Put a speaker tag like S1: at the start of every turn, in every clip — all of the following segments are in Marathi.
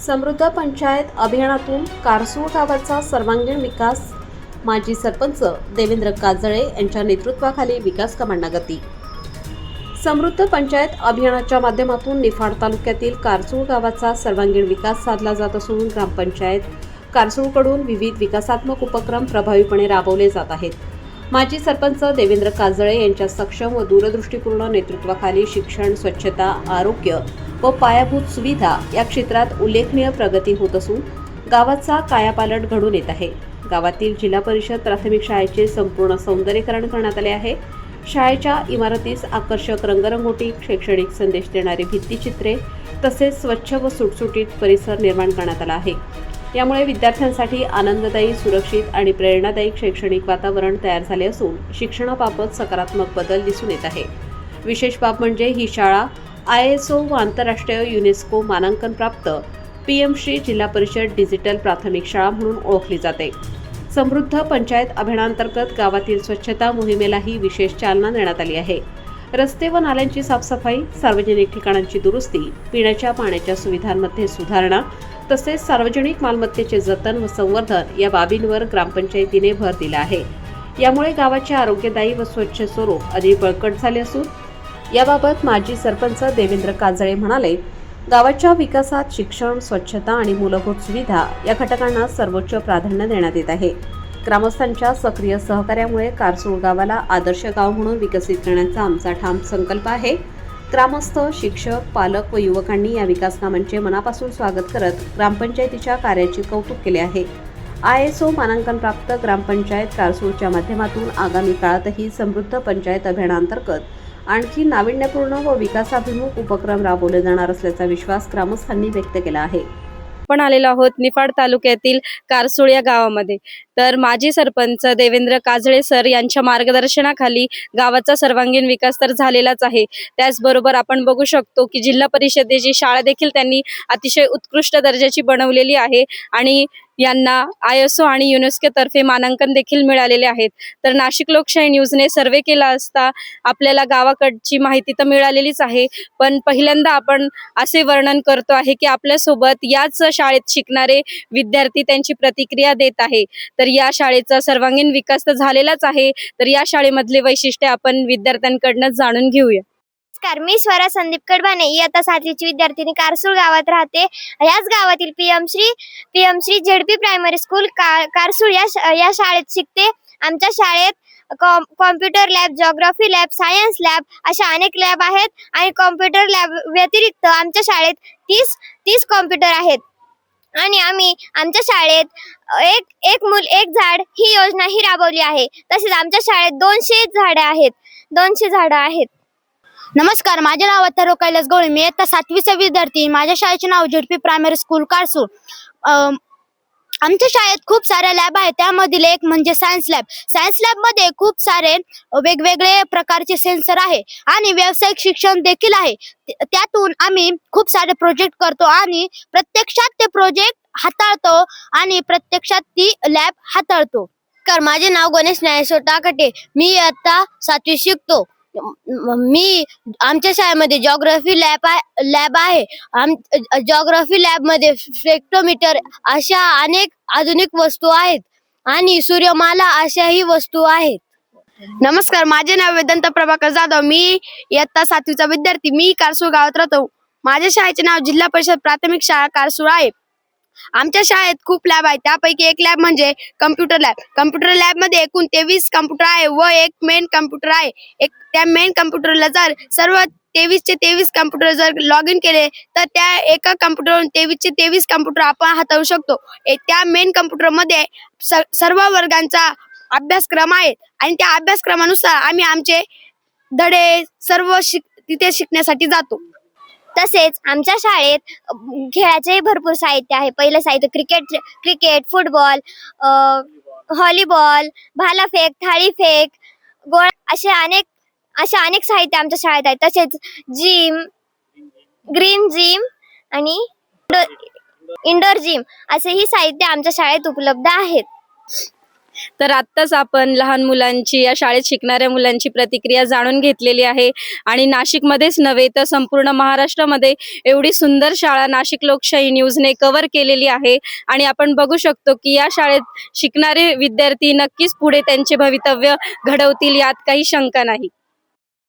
S1: समृद्ध पंचायत अभियानातून कारसूळ गावाचा सर्वांगीण विकास, माजी सरपंच देवेंद्र काजळे यांच्या नेतृत्वाखाली विकास कामांना गती। समृद्ध पंचायत अभियानाच्या माध्यमातून निफाड तालुक्यातील कारसूळ गावाचा सर्वांगीण विकास साधला जात असून ग्रामपंचायत कारसूळकडून विविध विकासात्मक उपक्रम प्रभावीपणे राबवले जात आहेत। माजी सरपंच देवेंद्र काजळे यांच्या सक्षम व दूरदृष्टीपूर्ण नेतृत्वाखाली शिक्षण, स्वच्छता, आरोग्य व पायाभूत सुविधा या क्षेत्रात उल्लेखनीय प्रगती होत असून गावाचा कायापालट घडून येत आहे। गावातील जिल्हा परिषद प्राथमिक शाळेचे संपूर्ण सौंदर्यीकरण करण्यात आले आहे। शाळेच्या इमारतीस आकर्षक रंगरंगोटी, शैक्षणिक संदेश देणारी भित्तिचित्रे तसेच स्वच्छ व सुटसुटीत परिसर निर्माण करण्यात आला आहे। यामुळे विद्यार्थ्यांसाठी आनंददायी, सुरक्षित आणि प्रेरणादायी शैक्षणिक वातावरण तयार झाले असून शिक्षणाबाबत सकारात्मक बदल दिसून येत आहे। विशेष बाब म्हणजे ही शाळा ISO व आंतरराष्ट्रीय युनेस्को मानांकन प्राप्त PM श्री जिल्हा परिषद डिजिटल प्राथमिक शाळा म्हणून ओळखली जाते। समृद्ध पंचायत अभियानांतर्गत गावातील स्वच्छता मोहिमेलाही विशेष चालना देण्यात आली आहे। रस्ते व नाल्यांची साफसफाई, सार्वजनिक ठिकाणांची दुरुस्ती, पिण्याच्या पाण्याच्या सुविधांमध्ये सुधारणा तसेच सार्वजनिक मालमत्तेचे जतन व संवर्धन या बाबींवर ग्रामपंचायतीने भर दिला आहे। यामुळे गावाचे आरोग्यदायी व स्वच्छ स्वरूप अधिक बळकट झाले असून याबाबत माजी सरपंच देवेंद्र काजळे म्हणाले, गावाच्या विकासात शिक्षण, स्वच्छता आणि मूलभूत सुविधा या घटकांना सर्वोच्च प्राधान्य देण्यात येत आहे। ग्रामस्थांच्या सक्रिय सहकार्यामुळे कारसूळ गावाला आदर्श गाव म्हणून विकसित करण्याचा आमचा ठाम संकल्प आहे। ग्रामस्थ, शिक्षक, पालक व युवकांनी या विकास कामांचे मनापासून स्वागत करत ग्रामपंचायतीच्या कार्याचे कौतुक केले आहे। ISO मानांकन प्राप्त ग्रामपंचायत कारसूळच्या माध्यमातून आगामी काळातही समृद्ध पंचायत अभियानांतर्गत आणखी नाविन्यपूर्ण व विकासाभिमुख उपक्रम राबवले जाणार असल्याचा विश्वास ग्रामस्थांनी व्यक्त केला आहे।
S2: आपण आलेलो आहोत निफाड तालुक्यातील कारसूळ या गावामध्ये। तर माजी सरपंच देवेंद्र काजळे सर यांच्या मार्गदर्शनाखाली गावाचा सर्वांगीण विकास तर झालेलाच आहे। त्याचबरोबर आपण बघू शकतो की जिल्हा परिषदेची शाळा देखील त्यांनी अतिशय उत्कृष्ट दर्जाची बनवलेली आहे आणि यांना ISO आणि युनेस्को तर्फे मानांकन देखील मिळालेले आहेत। तर नाशिक लोकशाही न्यूजने सर्वे केला असता आपल्याला गावाकडची माहिती तर मिळालेलीच आहे, पण पहिल्यांदा आपण असे वर्णन करतो आहे की आपल्यासोबत याच शाळेत शिकणारे विद्यार्थी त्यांची प्रतिक्रिया देत आहे। तर या शाळेचा सर्वांगीण विकास तर झालेलाच आहे, तर या शाळेमधले वैशिष्ट्य आपण विद्यार्थ्यांकडून जाणून घेऊया।
S3: नमस्कार, मी स्वरा संदीप कडबाने, इयत्ता 7वीची विद्यार्थिनी कारसूळ गावात राहते। याच गावातील PM Shri ZP primary school Karsul या शाळेत शिकते। आमच्या शाळेत computer lab, geography lab, science lab अशा अनेक लॅब आहेत आणि कॉम्प्युटर लॅब व्यतिरिक्त आमच्या शाळेत 30 कॉम्प्युटर आहेत आणि आम्ही आमच्या शाळेत एक मूल एक झाड ही योजना ही राबवली आहे। तसेच आमच्या शाळेत 200 झाडं आहेत।
S4: नमस्कार, माझे नाव अथर्व कैलास गवळी, मी इयत्ता 7वीचा विद्यार्थी। माझ्या शाळेचे नाव ZP प्रायमरी स्कूल कारसूळ। आमच्या शाळेत खूप साऱ्या लॅब आहेत, त्यामधील एक म्हणजे सायन्स लॅब। सायन्स लॅब मध्ये खूप सारे वेगवेगळे प्रकारचे सेन्सर आहे आणि व्यावसायिक शिक्षण देखील आहे। त्यातून आम्ही खूप सारे प्रोजेक्ट करतो आणि प्रत्यक्षात ते प्रोजेक्ट हाताळतो आणि प्रत्यक्षात ती लॅब हाताळतो। माझे नाव गणेश ज्ञानेश्वर टाकटे, मी इयत्ता 7वी शिकतो। मी आमच्या शाळेमध्ये जिओग्राफी लॅब आहे। जिओग्राफी लॅब मध्ये स्पेक्ट्रोमीटर अशा अनेक आधुनिक वस्तू आहेत आणि सूर्यमाला अशाही वस्तू आहेत।
S5: नमस्कार, माझे नाव वेदांत प्रभाकर जाधव, मी इयत्ता 7वीचा विद्यार्थी। मी कारसूळ गावात राहतो। माझ्या शाळेचे नाव जिल्हा परिषद प्राथमिक शाळा कारसूळ आहे। आमच्या शाळेत खूप लॅब आहेत, त्यापैकी एक लॅब म्हणजे कम्प्युटर लॅब। कम्प्युटर लॅब मध्ये एकूण 23 कम्प्युटर आहे व एक मेन कम्प्युटर आहे। त्या मेन कम्प्युटरला जर सर्व 23चे 23 कम्प्युटर जर लॉग इन केले तर त्या एका कम्प्युटरवरून 23चे 23 कम्प्युटर आपण हाताळू शकतो। त्या मेन कम्प्युटर मध्ये सर्व वर्गांचा अभ्यासक्रम आहे आणि त्या अभ्यासक्रमानुसार आम्ही आमचे धडे सर्व तिथे शिकण्यासाठी जातो।
S3: तसेच आमच्या शाळेत खेळाचेही भरपूर साहित्य आहे। पहिलं साहित्य क्रिकेट, फुटबॉल, व्हॉलीबॉल, भालाफेक, थाळीफेक, गोळा असे अनेक साहित्य आमच्या शाळेत आहे। तसेच ग्रीन जिम आणि इंडोर जिम असेही साहित्य आमच्या शाळेत उपलब्ध आहेत।
S2: तर आत्ताच आपण लहान मुलांची, या शाळेत शिकणाऱ्या मुलांची प्रतिक्रिया जाणून घेतलेली आहे आणि नाशिकमध्येच नव्हे तर संपूर्ण महाराष्ट्रामध्ये एवढी सुंदर शाळा नाशिक लोकशाही न्यूजने कव्हर केलेली आहे आणि आपण बघू शकतो की या शाळेत शिकणारे विद्यार्थी नक्कीच पुढे त्यांचे भवितव्य घडवतील, यात काही शंका नाही.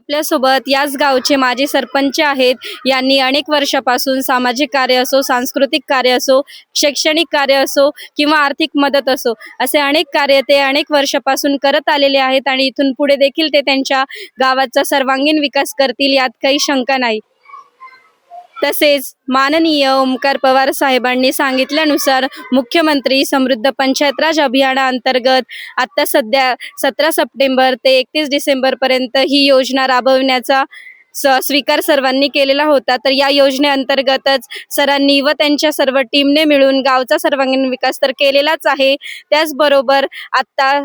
S2: आपल्यासोबत याच गावचे माजी सरपंच आहेत. यांनी अनेक वर्षापासून सामाजिक कार्य असो, सांस्कृतिक कार्य असो, शैक्षणिक कार्य असो किंवा आर्थिक मदत असो, असे अनेक कार्य ते अनेक वर्षापासून करत आलेले आहेत आणि इथून पुढे देखील ते त्यांच्या गावाचा सर्वांगीण विकास करतील, यात काही शंका नाही. तसेच माननीय ओमकार पवार साहेबांनी सांगितल्यानुसार मुख्यमंत्री समृद्ध पंचायत राज अभियानाअंतर्गत आता सध्या 17 सप्टेंबर ते 31 डिसेंबर पर्यंत ही योजना राबविण्याचा स्वीकार सर्वांनी केलेला होता. तर या योजनेअंतर्गतच सरांनी व त्यांच्या सर्व टीमने मिळून गावचा सर्वांगीण विकास तर केलेलाच आहे. त्याचबरोबर आता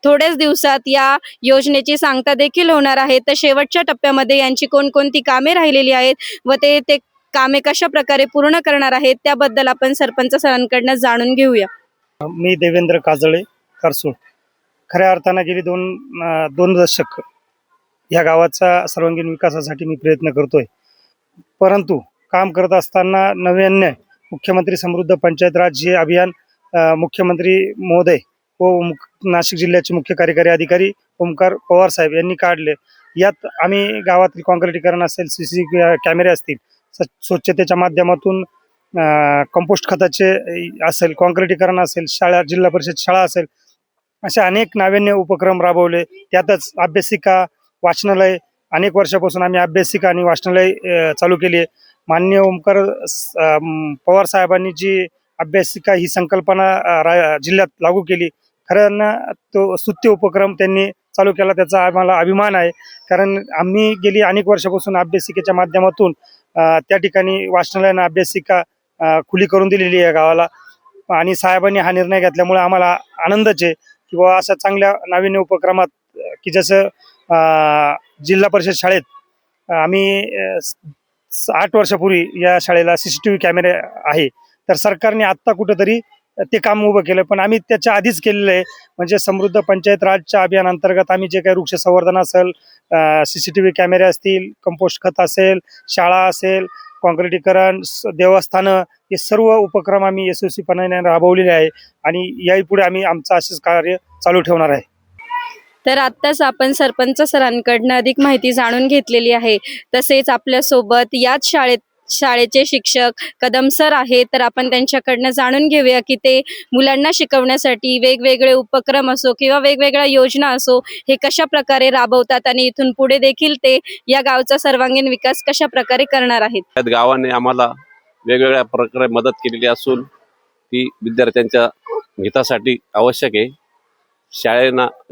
S2: थोड्याच दिवसात या योजनेची सांगता देखील होणार आहे. तर शेवटच्या टप्प्यामध्ये यांची कोणकोणती कामे राहिलेली आहेत व ते कामे कशा प्रकारे पूर्ण करणार आहेत त्याबद्दल आपण सरपंच सरांकडनं जाणून घेऊया.
S6: मी देवेंद्र काजळे, कारसूळ. खऱ्या अर्थानं गेली दोन दशक या गावाचा सर्वांगीण विकासासाठी मी प्रयत्न करतोय. परंतु काम करत असताना नव्याने मुख्यमंत्री समृद्ध पंचायत राज हे अभियान मुख्यमंत्री महोदय व नाशिक जिल्ह्याचे मुख्य कार्यकारी अधिकारी ओमकार पवार साहेब यांनी काढले. यात आम्ही गावातील काँक्रिटीकरण असेल, CCTV कॅमेरे असतील, स्वच्छतेच्या माध्यमातून कंपोस्ट खताचे असेल, काँक्रिटीकरण असेल, शाळा, जिल्हा परिषद शाळा असेल, असे अनेक नाविन्य उपक्रम राबवले. त्यातच अभ्यासिका, वाचनालय, अनेक वर्षापासून आम्ही अभ्यासिका आणि वाचनालय चालू केली आहे. माननीय ओमकार पवार साहेबांनी जी अभ्यासिका ही संकल्पना जिल्ह्यात लागू केली, खऱ्यांना तो स्तुत्य उपक्रम त्यांनी चालू केला, त्याचा आम्हाला अभिमान आहे. कारण आम्ही गेली अनेक वर्षापासून अभ्यासिकेच्या माध्यमातून त्या ठिकाणी वाचनालयानं अभ्यासिका खुली करून दिलेली आहे गावाला आणि साहेबांनी हा निर्णय घेतल्यामुळे आम्हाला आनंदच आहे की बाबा अशा चांगल्या नाविन्य उपक्रमात की जसं जिल्हा परिषद शाळेत आम्ही 8 वर्षापूर्वी या शाळेला CCTV कॅमेरे आहे. तर सरकारने आत्ता कुठंतरी ते काम उभं केलं, पण आम्ही त्याच्या आधीच केलेलं आहे. म्हणजे समृद्ध पंचायत राजच्या अभियानांतर्गत आम्ही जे काही वृक्ष संवर्धन असेल, CCTV कॅमेरे असतील, कंपोस्ट खत असेल, शाळा असेल, काँक्रिटीकरण, देवस्थानं, हे सर्व उपक्रम आम्ही यशस्वीपणे राबवलेले आहे आणि याही आम्ही आमचं असंच कार्य चालू ठेवणार आहे.
S2: तर आत्ताच आपण सरपंच सरांकडनं अधिक माहिती जाणून घेतलेली आहे. तसेच आपल्यासोबत याच शाळेचे शिक्षक कदम सर आहेत. तर आपण त्यांच्याकडनं जाणून घेऊया की ते मुलांना शिकवण्यासाठी वेगवेगळे उपक्रम असो किंवा वेगवेगळ्या योजना असो हे कशा प्रकारे राबवतात आणि इथून पुढे देखील ते या गावचा सर्वांगीण विकास कशा प्रकारे करणार आहेत.
S7: त्यात गावाने आम्हाला वेगवेगळ्या प्रकारे मदत केलेली असून ती विद्यार्थ्यांच्या हितासाठी आवश्यक आहे.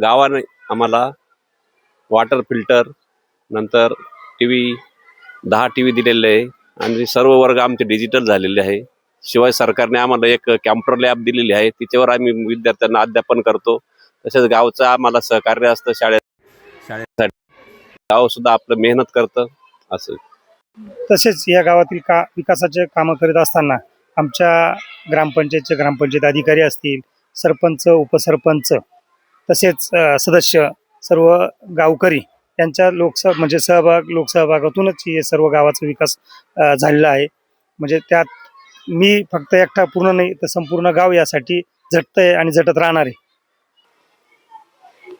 S7: गावाने आम्हाला वॉटर फिल्टर, नंतर TV 10 TV दिलेले आहे आणि सर्व वर्ग आमचे डिजिटल झालेले आहे. शिवाय सरकारने आम्हाला एक कॅम्प्युटर लॅब दिलेली आहे, तिच्यावर आम्ही विद्यार्थ्यांना अध्यापन करतो. तसेच गावचं आम्हाला सहकार्य असतं शाळेसाठी. गाव सुद्धा आपलं मेहनत करतं असं.
S6: तसेच या गावातील विकासाचे कामं करीत असताना आमच्या ग्रामपंचायत अधिकारी असतील, सरपंच, उपसरपंच, तसेच सदस्य, सर्व गावकरी यांच्या लोकसहभागातूनच हे सर्व गावाचा विकास झालेला आहे. म्हणजे त्यात मी फक्त एकटा पूर्ण नाही तर संपूर्ण गाव यासाठी झटतंय आणि झटत राहणार आहे.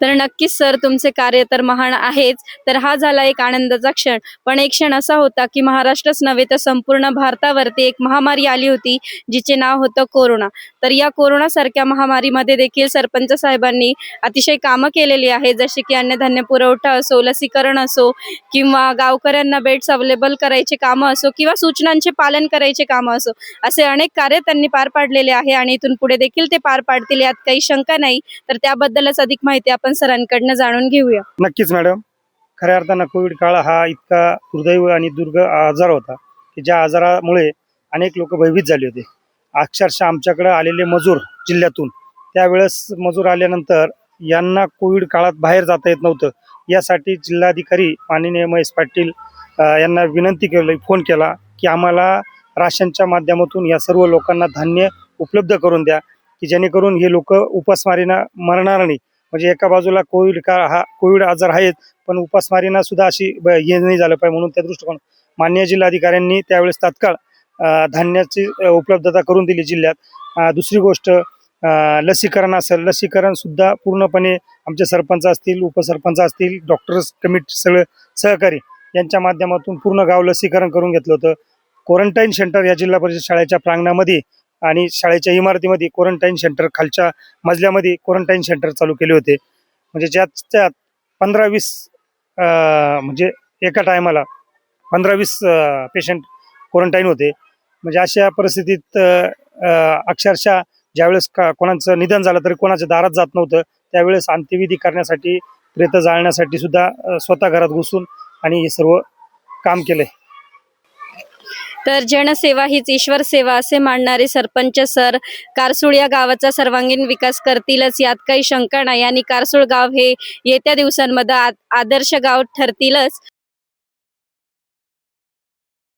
S2: तर नक्कीच सर तुमचे कार्य तर महान आहेच. तर हा झाला एक आनंदाचा क्षण, पण एक क्षण असा होता की महाराष्ट्रच नव्हे तर संपूर्ण भारतावरती एक महामारी आली होती जिचे नाव होतं कोरोना. तर या कोरोनासारख्या महामारीमध्ये देखील सरपंच साहेबांनी अतिशय कामं केलेली आहेत, जसे की अन्नधान्य पुरवठा असो, लसीकरण असो किंवा गावकऱ्यांना बेड्स अवेलेबल करायचे कामं असो किंवा सूचनांचे पालन करायचे कामं असो, असे अनेक कार्य त्यांनी पार पाडलेले आहे आणि इथून पुढे देखील ते पार पाडतील, यात काही शंका नाही. तर त्याबद्दलच अधिक माहिती आपण सरांकडनं जाणून घेऊया.
S6: नक्कीच मॅडम. खऱ्या अर्थानं कोविड काळ हा इतका दुर्दैव आणि आजार होता की ज्या आजारामुळे अनेक लोक भयभीत झाले होते. अक्षरशः आमच्याकडे आलेले मजूर जिल्ह्यातून, त्यावेळेस मजूर आल्यानंतर यांना कोविड काळात बाहेर जाता येत नव्हतं. यासाठी जिल्हाधिकारी माननीय महेश पाटील यांना विनंती केली, फोन केला की आम्हाला राशनच्या माध्यमातून या सर्व लोकांना धान्य उपलब्ध करून द्या. की जेणेकरून हे लोक उपासमारीनं मरणार नाही. म्हणजे एका बाजूला कोविड आजार आहेत, पण उपासमारीनं सुद्धा अशी हे नाही झालं पाहिजे, म्हणून त्या दृष्टिकोन माननीय जिल्हाधिकाऱ्यांनी त्यावेळेस तात्काळ धान्याची उपलब्धता करून दिली जिल्ह्यात. दुसरी गोष्ट, लसीकरण असेल, लसीकरण सुद्धा पूर्णपणे आमचे सरपंच असतील, उपसरपंच असतील, डॉक्टर्स कमिटी सगळं सहकारी यांच्या माध्यमातून पूर्ण गाव लसीकरण करून घेतलं होतं. क्वारंटाईन सेंटर या जिल्हा परिषद शाळेच्या प्रांगणामध्ये आणि शाळेच्या इमारतीमध्ये क्वारंटाईन सेंटर, खालच्या मजल्यामध्ये क्वारंटाईन सेंटर चालू केले होते. म्हणजे त्यात 15-20 म्हणजे एका टायमाला 15-20 पेशंट क्वारंटाईन होते. म्हणजे अशा परिस्थितीत अक्षरशः ज्यावेळेस कोणाचं निधन झालं तरी कोणाच्या दारात जात नव्हतं. त्यावेळेस अंत्यविधी करण्यासाठी, प्रेत जाळण्यासाठी सुद्धा स्वतः घरात घुसून आणि हे सर्व काम केलंय.
S2: तर जनसेवा हीच ईश्वर सेवा असे मानणारे सरपंच सर कारसूळ या गावाचा सर्वांगीण विकास करतीलच, यात काही शंका नाही. आणि कारसूळ गाव हे येत्या दिवसांमध्ये आदर्श गाव ठरतीलच.